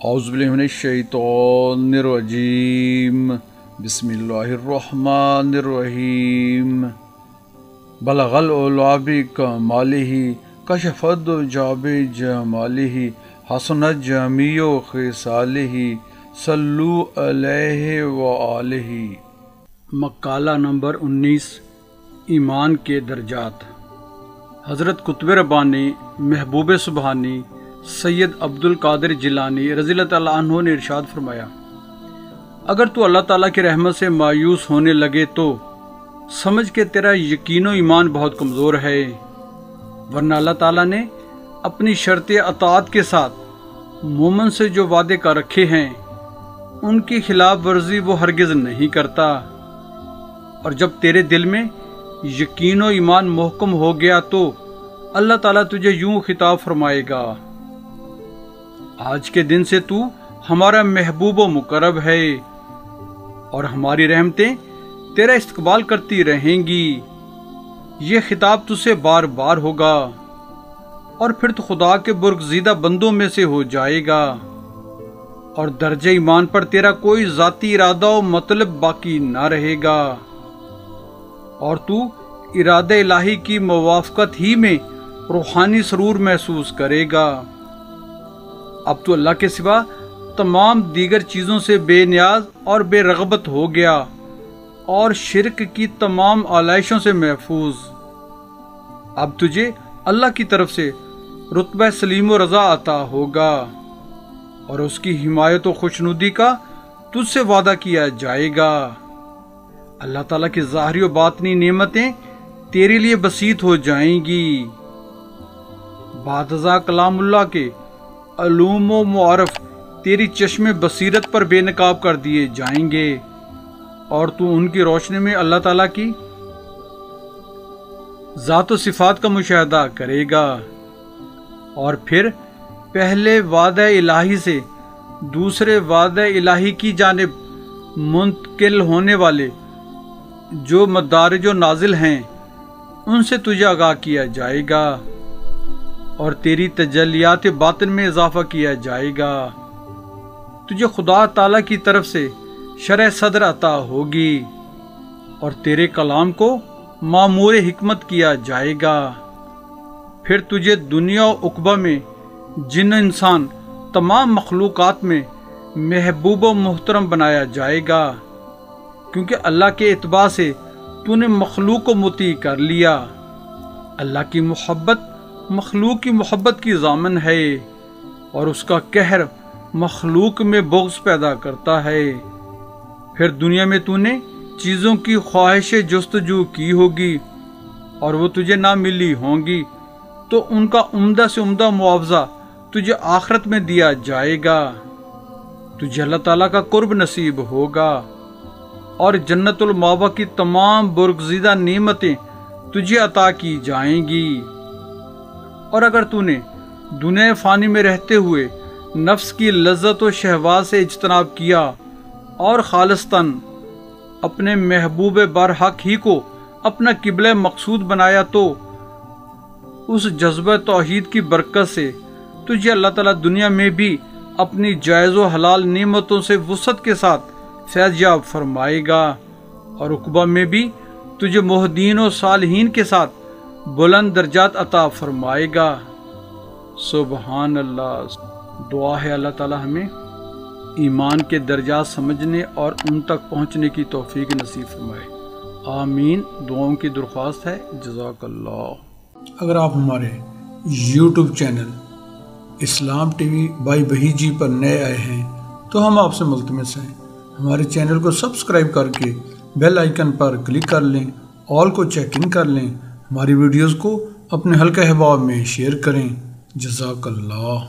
اعوذ باللہ من الشیطان الرجیم بسم اللہ الرحمن الرحیم بلغ العلا بکمالہ کشف الدجی بجمالہ حسنت جمیع خصالہ صلو علیہ وآلہ۔ مقالہ نمبر 19 ایمان کے درجات۔ حضرت قطب ربانی محبوب سبحانی سید عبد القادر جیلانی رضی اللہ تعالیٰ عنہ نے ارشاد فرمایا، اگر تو اللہ تعالیٰ کی رحمت سے مایوس ہونے لگے تو سمجھ کے تیرا یقین و ایمان بہت کمزور ہے، ورنہ اللہ تعالیٰ نے اپنی شرط اطاعت کے ساتھ مومن سے جو وعدے کا رکھے ہیں ان کی خلاف ورزی وہ ہرگز نہیں کرتا۔ اور جب تیرے دل میں یقین و ایمان محکم ہو گیا تو اللہ تعالیٰ تجھے یوں خطاب فرمائے گا، آج کے دن سے تو ہمارا محبوب و مقرب ہے اور ہماری رحمتیں تیرا استقبال کرتی رہیں گی۔ یہ خطاب تجھ سے بار بار ہوگا اور پھر تو خدا کے برگزیدہ بندوں میں سے ہو جائے گا اور درجہ ایمان پر تیرا کوئی ذاتی ارادہ و مطلب باقی نہ رہے گا اور تو ارادہ الہی کی موافقت ہی میں روحانی سرور محسوس کرے گا۔ اب تو اللہ کے سوا تمام دیگر چیزوں سے بے نیاز اور بے رغبت ہو گیا اور شرک کی تمام آلائشوں سے محفوظ۔ اب تجھے اللہ کی طرف سے رتبہ سلیم و رضا عطا ہوگا اور اس کی حمایت و خوشنودی کا تجھ سے وعدہ کیا جائے گا۔ اللہ تعالیٰ کی ظاہری و باطنی نعمتیں تیرے لیے بسیط ہو جائیں گی۔ بعد ازاں کلام اللہ کے علوم و معارف تیری چشم بصیرت پر بے نقاب کر دیے جائیں گے اور تو ان کی روشنی میں اللہ تعالیٰ کی ذات و صفات کا مشاہدہ کرے گا اور پھر پہلے وعدہ الہی سے دوسرے وعدہ الہی کی جانب منتقل ہونے والے جو مدارج و نازل ہیں ان سے تجھے آگاہ کیا جائے گا اور تیری تجلیات باطن میں اضافہ کیا جائے گا۔ تجھے خدا تعالیٰ کی طرف سے شرح صدر عطا ہوگی اور تیرے کلام کو معمور حکمت کیا جائے گا۔ پھر تجھے دنیا و عقبہ میں جن انسان تمام مخلوقات میں محبوب و محترم بنایا جائے گا، کیونکہ اللہ کے اتباع سے تو نے مخلوق کو مطیع کر لیا۔ اللہ کی محبت مخلوق کی محبت کی ضامن ہے اور اس کا قہر مخلوق میں بغض پیدا کرتا ہے۔ پھر دنیا میں تو نے چیزوں کی خواہش جستجو کی ہوگی اور وہ تجھے نہ ملی ہوں گی، تو ان کا عمدہ سے عمدہ معاوضہ تجھے آخرت میں دیا جائے گا۔ تجھے اللہ تعالیٰ کا قرب نصیب ہوگا اور جنت المأویٰ کی تمام برگزیدہ نعمتیں تجھے عطا کی جائیں گی۔ اور اگر تو نے دنیا فانی میں رہتے ہوئے نفس کی لذت و شہوات سے اجتناب کیا اور خالصتاً اپنے محبوب برحق ہی کو اپنا قبلہ مقصود بنایا تو اس جذبہ توحید کی برکت سے تجھے اللہ تعالیٰ دنیا میں بھی اپنی جائز و حلال نعمتوں سے وسعت کے ساتھ فیض یاب فرمائے گا اور عقبہ میں بھی تجھے مہدین و صالحین کے ساتھ بلند درجات عطا فرمائے گا۔ سبحان اللہ۔ دعا ہے اللہ تعالیٰ ہمیں ایمان کے درجات سمجھنے اور ان تک پہنچنے کی توفیق نصیب فرمائے، آمین۔ دعاؤں کی درخواست ہے، جزاک اللہ۔ اگر آپ ہمارے YouTube channel Islam T V by بہی جی پر نئے آئے ہیں تو ہم آپ سے ملتمس ہیں ہمارے چینل کو سبسکرائب کر کے بیل آئیکن پر کلک کر لیں، آل کو چیک ان کر لیں، ہماری ویڈیوز کو اپنے حلقہ احباب میں شیئر کریں، جزاک اللہ۔